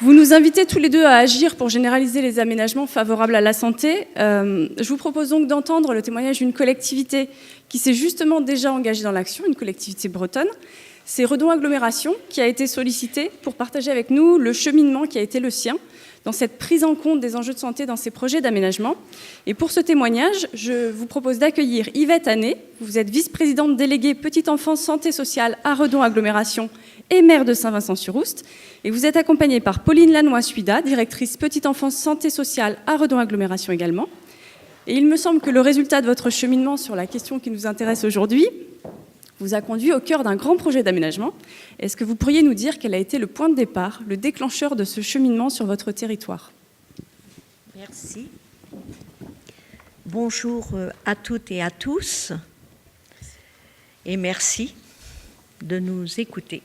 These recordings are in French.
Vous nous invitez tous les deux à agir pour généraliser les aménagements favorables à la santé. Je vous propose donc d'entendre le témoignage d'une collectivité qui s'est justement déjà engagée dans l'action, une collectivité bretonne. C'est Redon Agglomération qui a été sollicitée pour partager avec nous le cheminement qui a été le sien dans cette prise en compte des enjeux de santé dans ses projets d'aménagement. Et pour ce témoignage, je vous propose d'accueillir Yvette Hannet. Vous êtes vice-présidente déléguée Petite Enfance Santé Sociale à Redon Agglomération et maire de Saint-Vincent-sur-Oust. Et vous êtes accompagnée par Pauline Lannoy-Suida, directrice Petite Enfance Santé Sociale à Redon Agglomération également. Et il me semble que le résultat de votre cheminement sur la question qui nous intéresse aujourd'hui vous a conduit au cœur d'un grand projet d'aménagement. Est-ce que vous pourriez nous dire quel a été le point de départ, le déclencheur de ce cheminement sur votre territoire ? Merci. Bonjour à toutes et à tous, et merci de nous écouter.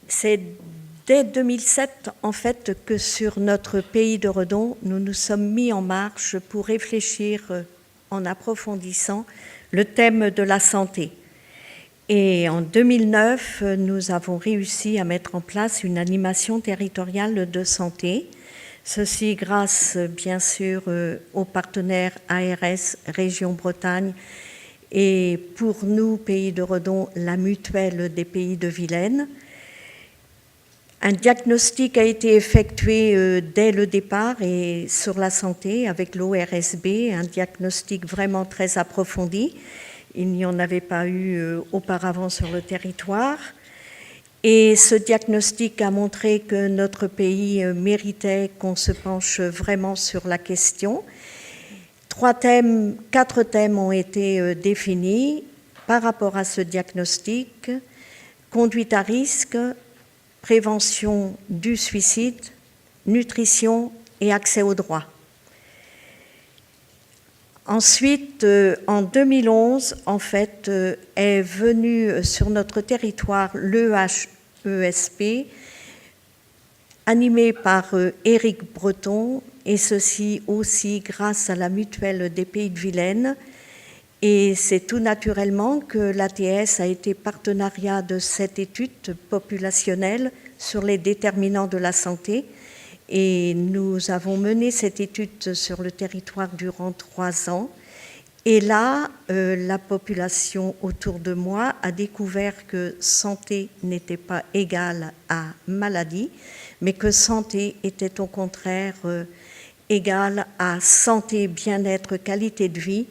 C'est dès 2007, en fait, que sur notre pays de Redon, nous nous sommes mis en marche pour réfléchir en approfondissant le thème de la santé. Et en 2009, nous avons réussi à mettre en place une animation territoriale de santé. Ceci grâce, bien sûr, aux partenaires ARS Région Bretagne et pour nous, Pays de Redon, la mutuelle des Pays de Vilaine. Un diagnostic a été effectué dès le départ et sur la santé avec l'ORSB, un diagnostic vraiment très approfondi. Il n'y en avait pas eu auparavant sur le territoire. Et ce diagnostic a montré que notre pays méritait qu'on se penche vraiment sur la question. 4 thèmes ont été définis par rapport à ce diagnostic: conduite à risque, prévention du suicide, nutrition et accès aux droits. Ensuite, en 2011, en fait, est venu sur notre territoire l'EHESP, animé par Éric Breton, et ceci aussi grâce à la mutuelle des Pays de Vilaine. Et c'est tout naturellement que l'ATS a été partenariat de cette étude populationnelle sur les déterminants de la santé. Et nous avons mené cette étude sur le territoire durant 3 ans. Et là, la population autour de moi a découvert que santé n'était pas égale à maladie, mais que santé était au contraire égale à santé, bien-être, qualité de vie.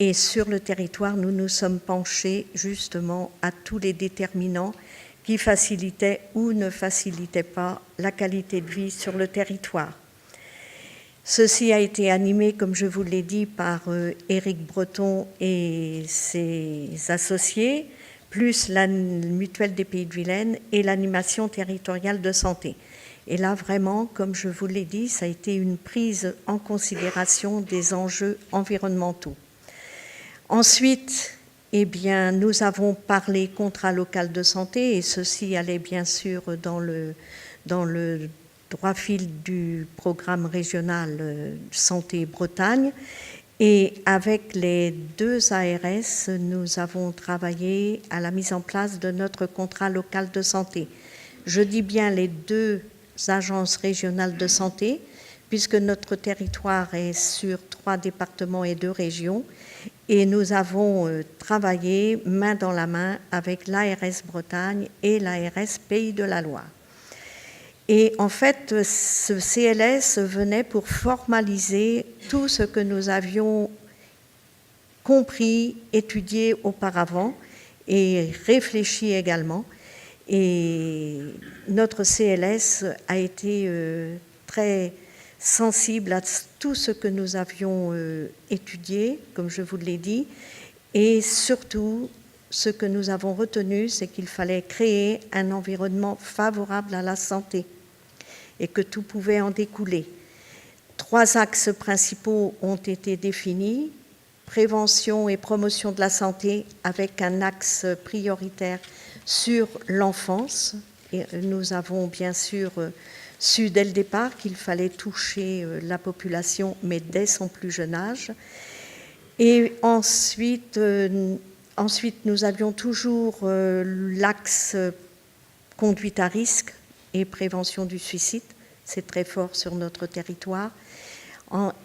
Et sur le territoire, nous nous sommes penchés justement à tous les déterminants qui facilitaient ou ne facilitaient pas la qualité de vie sur le territoire. Ceci a été animé, comme je vous l'ai dit, par Éric Breton et ses associés, plus la mutuelle des Pays de Vilaine et l'animation territoriale de santé. Et là, vraiment, comme je vous l'ai dit, ça a été une prise en considération des enjeux environnementaux. Ensuite, eh bien, nous avons parlé contrat local de santé, et ceci allait bien sûr dans le droit fil du programme régional Santé Bretagne. Et avec les 2 ARS, nous avons travaillé à la mise en place de notre contrat local de santé. Je dis bien les 2 agences régionales de santé, puisque notre territoire est sur 3 départements et 2 régions. Et nous avons travaillé main dans la main avec l'ARS Bretagne et l'ARS Pays de la Loire. Et en fait, ce CLS venait pour formaliser tout ce que nous avions compris, étudié auparavant et réfléchi également. Et notre CLS a été très sensible à tout ce que nous avions étudié, comme je vous l'ai dit, et surtout, ce que nous avons retenu, c'est qu'il fallait créer un environnement favorable à la santé et que tout pouvait en découler. 3 axes principaux ont été définis: prévention et promotion de la santé, avec un axe prioritaire sur l'enfance. Et nous avons bien sûr su dès le départ qu'il fallait toucher la population, mais dès son plus jeune âge. Et ensuite nous avions toujours l'axe conduite à risque et prévention du suicide, c'est très fort sur notre territoire,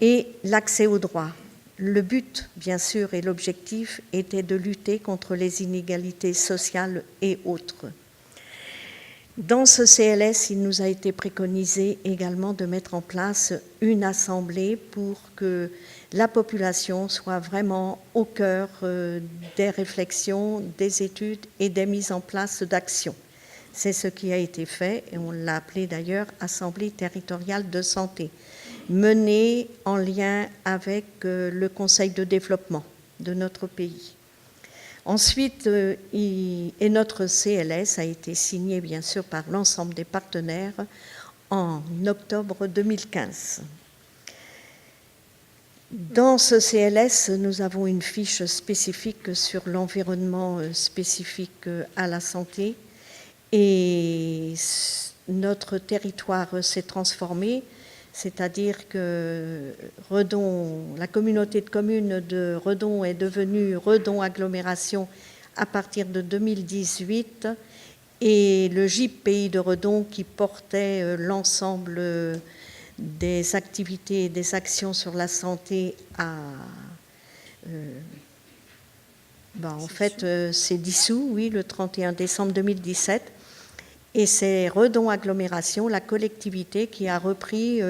et l'accès aux droits. Le but, bien sûr, et l'objectif était de lutter contre les inégalités sociales et autres. Dans ce CLS, il nous a été préconisé également de mettre en place une assemblée pour que la population soit vraiment au cœur des réflexions, des études et des mises en place d'actions. C'est ce qui a été fait, et on l'a appelé d'ailleurs Assemblée territoriale de santé, menée en lien avec le Conseil de développement de notre pays. Ensuite, et notre CLS a été signé bien sûr par l'ensemble des partenaires en octobre 2015. Dans ce CLS, nous avons une fiche spécifique sur l'environnement spécifique à la santé et notre territoire s'est transformé, c'est-à-dire que Redon, la communauté de communes de Redon est devenue Redon Agglomération à partir de 2018 et le GIP Pays de Redon qui portait l'ensemble des activités et des actions sur la santé s'est dissous, oui, le 31 décembre 2017. Et c'est Redon Agglomération, la collectivité, qui a repris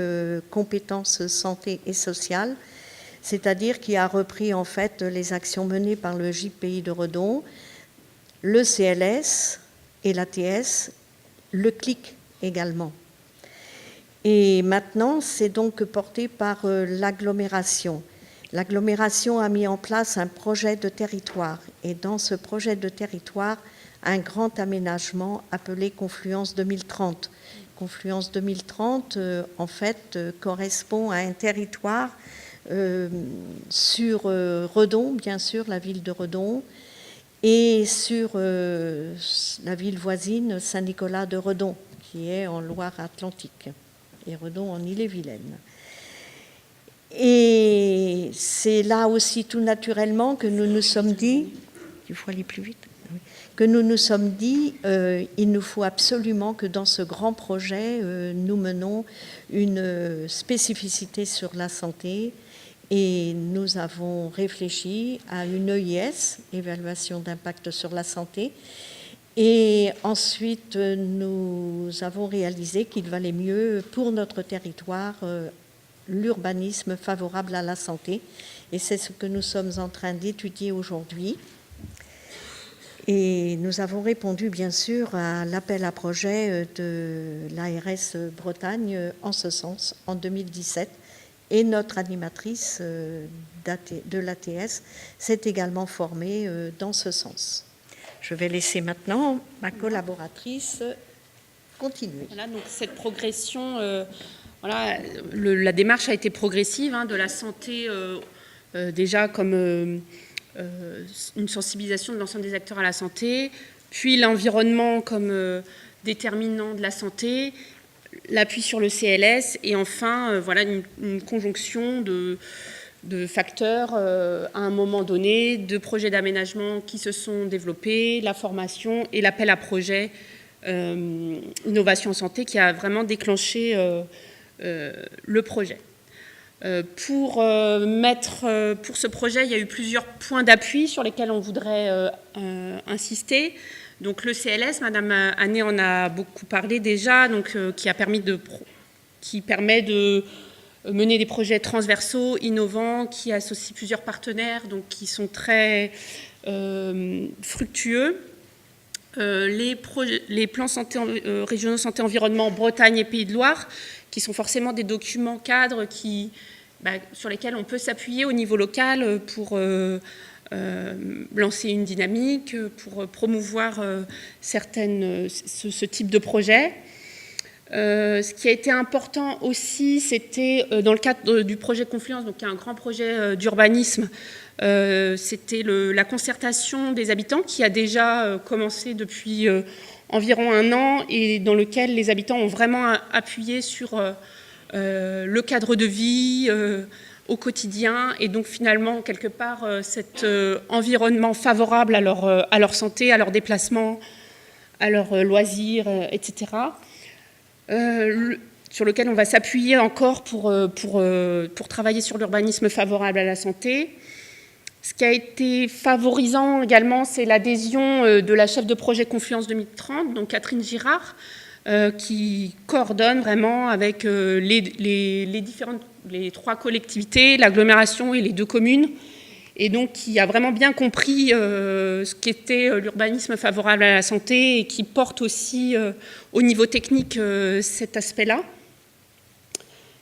compétences santé et sociale, c'est-à-dire qui a repris en fait les actions menées par le GIP Pays de Redon, le CLS et l'ATS, le CLIC également. Et maintenant, c'est donc porté par l'agglomération. L'agglomération a mis en place un projet de territoire. Et dans ce projet de territoire, un grand aménagement appelé Confluence 2030. Confluence 2030, en fait, correspond à un territoire sur Redon, bien sûr, la ville de Redon, et sur la ville voisine, Saint-Nicolas de Redon, qui est en Loire-Atlantique, et Redon en Ille-et-Vilaine. Et c'est là aussi tout naturellement que nous nous sommes dit, il faut aller plus vite, que nous nous sommes dit, il nous faut absolument que dans ce grand projet, nous menons une spécificité sur la santé et nous avons réfléchi à une EIS, évaluation d'impact sur la santé, et ensuite nous avons réalisé qu'il valait mieux pour notre territoire l'urbanisme favorable à la santé, et c'est ce que nous sommes en train d'étudier aujourd'hui. Et nous avons répondu bien sûr à l'appel à projet de l'ARS Bretagne en ce sens en 2017 et notre animatrice de l'ATS s'est également formée dans ce sens. Je vais laisser maintenant ma collaboratrice continuer. Voilà, donc cette progression, la démarche a été progressive, de la santé déjà comme une sensibilisation de l'ensemble des acteurs à la santé, puis l'environnement comme déterminant de la santé, l'appui sur le CLS et enfin une conjonction de facteurs à un moment donné, de projets d'aménagement qui se sont développés, la formation et l'appel à projet Innovation Santé qui a vraiment déclenché le projet. Pour ce projet, il y a eu plusieurs points d'appui sur lesquels on voudrait insister. Donc le CLS, Madame Anné en a beaucoup parlé déjà, donc, qui permet de mener des projets transversaux, innovants, qui associent plusieurs partenaires, donc qui sont très fructueux. Les plans santé, régionaux santé environnement Bretagne et Pays de Loire, qui sont forcément des documents cadres sur lesquels on peut s'appuyer au niveau local pour lancer une dynamique, pour promouvoir ce type de projet. Ce qui a été important aussi, c'était dans le cadre du projet Confluence, donc un grand projet d'urbanisme, c'était la concertation des habitants qui a déjà commencé depuis environ 1 an et dans lequel les habitants ont vraiment appuyé sur le cadre de vie au quotidien et donc finalement quelque part cet environnement favorable à leur santé, à leur déplacement, à leurs loisirs, etc., sur lequel on va s'appuyer encore pour travailler sur l'urbanisme favorable à la santé. Ce qui a été favorisant également, c'est l'adhésion de la chef de projet Confluence 2030, donc Catherine Girard, qui coordonne vraiment avec les 3 collectivités, l'agglomération et les 2 communes, et donc qui a vraiment bien compris ce qu'était l'urbanisme favorable à la santé et qui porte aussi au niveau technique cet aspect-là.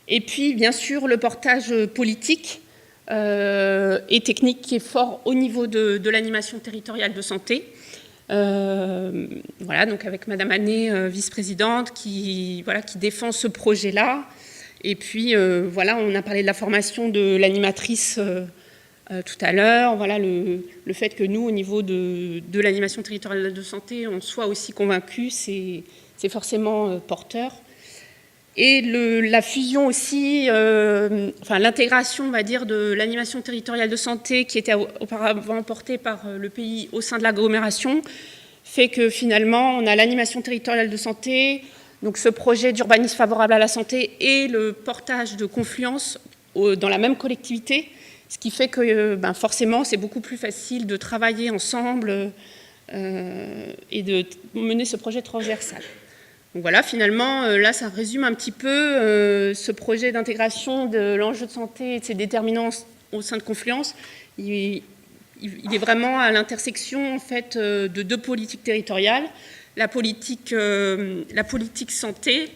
Et puis, bien sûr, le portage politique et technique qui est fort au niveau de l'animation territoriale de santé. Voilà, donc avec Madame Anné, vice-présidente, qui défend ce projet-là. Et puis, voilà, on a parlé de la formation de l'animatrice tout à l'heure. Voilà, le fait que nous, au niveau de l'animation territoriale de santé, on soit aussi convaincus, c'est forcément porteur. Et la fusion aussi, l'intégration, on va dire, de l'animation territoriale de santé qui était auparavant portée par le pays au sein de l'agglomération, fait que finalement, on a l'animation territoriale de santé, donc ce projet d'urbanisme favorable à la santé et le portage de Confluence dans la même collectivité, ce qui fait que forcément, c'est beaucoup plus facile de travailler ensemble et de mener ce projet transversal. Donc voilà, finalement, là, ça résume un petit peu ce projet d'intégration de l'enjeu de santé et de ses déterminants au sein de Confluence. Il est vraiment à l'intersection, en fait, de 2 politiques territoriales. La politique santé,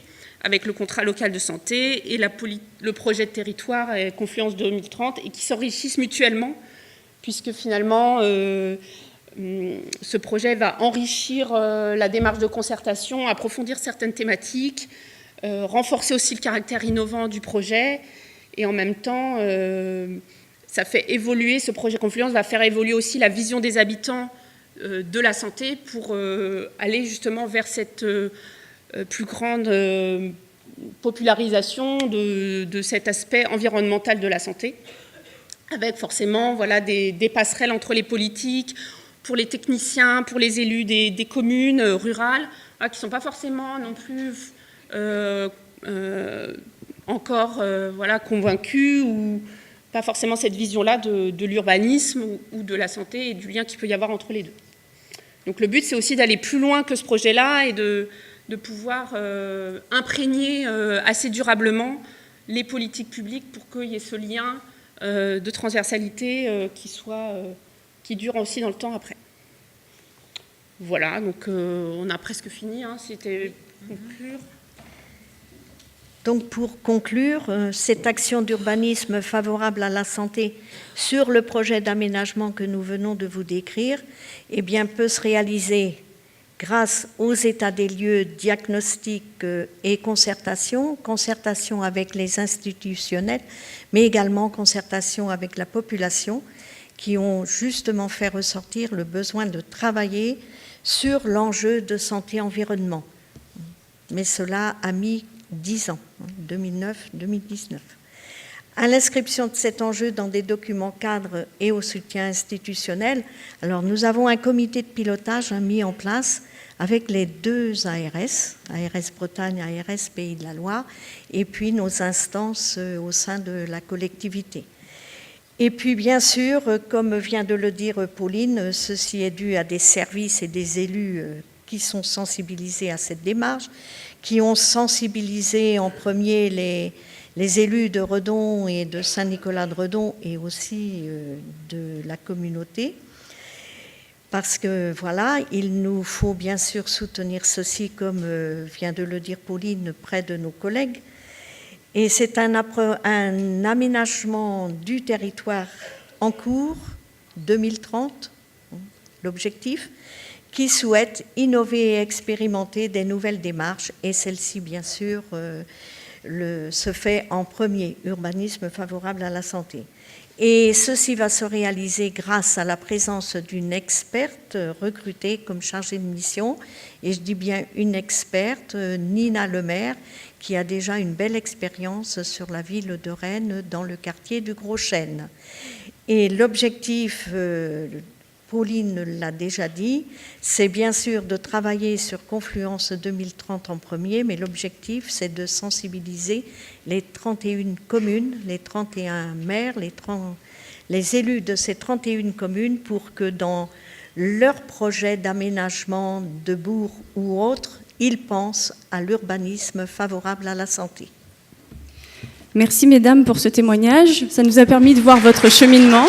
avec le contrat local de santé, et le projet de territoire et Confluence 2030, et qui s'enrichissent mutuellement, puisque finalement... ce projet va enrichir la démarche de concertation, approfondir certaines thématiques, renforcer aussi le caractère innovant du projet, et en même temps, ça fait évoluer, ce projet Confluence va faire évoluer aussi la vision des habitants de la santé pour aller justement vers cette plus grande popularisation de cet aspect environnemental de la santé, avec forcément des passerelles entre les politiques, pour les techniciens, pour les élus des communes rurales, qui ne sont pas forcément non plus encore convaincus, ou pas forcément cette vision-là de l'urbanisme ou de la santé et du lien qu'il peut y avoir entre les 2. Donc le but, c'est aussi d'aller plus loin que ce projet-là et de pouvoir imprégner assez durablement les politiques publiques pour qu'il y ait ce lien de transversalité qui dure aussi dans le temps après. Voilà, donc on a presque fini, c'était conclure. Donc pour conclure, cette action d'urbanisme favorable à la santé sur le projet d'aménagement que nous venons de vous décrire, peut se réaliser grâce aux états des lieux, diagnostics et concertation avec les institutionnels, mais également concertation avec la population, qui ont justement fait ressortir le besoin de travailler sur l'enjeu de santé-environnement. Mais cela a mis 10 ans, 2009-2019. À l'inscription de cet enjeu dans des documents cadres et au soutien institutionnel, alors nous avons un comité de pilotage mis en place avec les 2 ARS, ARS Bretagne, ARS Pays de la Loire, et puis nos instances au sein de la collectivité. Et puis, bien sûr, comme vient de le dire Pauline, ceci est dû à des services et des élus qui sont sensibilisés à cette démarche, qui ont sensibilisé en premier les élus de Redon et de Saint-Nicolas-de-Redon et aussi de la communauté. Parce que, il nous faut bien sûr soutenir ceci, comme vient de le dire Pauline, près de nos collègues. Et c'est un aménagement du territoire en cours, 2030, l'objectif, qui souhaite innover et expérimenter des nouvelles démarches. Et celle-ci, bien sûr, se fait en premier, urbanisme favorable à la santé. Et ceci va se réaliser grâce à la présence d'une experte recrutée comme chargée de mission. Et je dis bien une experte, Nina Lemaire, qui a déjà une belle expérience sur la ville de Rennes dans le quartier du Gros Chêne. Et l'objectif Pauline l'a déjà dit, c'est bien sûr de travailler sur Confluence 2030 en premier, mais l'objectif, c'est de sensibiliser les 31 communes, les 31 maires, les élus de ces 31 communes pour que dans leur projet d'aménagement de bourg ou autre, ils pensent à l'urbanisme favorable à la santé. Merci mesdames pour ce témoignage. Ça nous a permis de voir votre cheminement.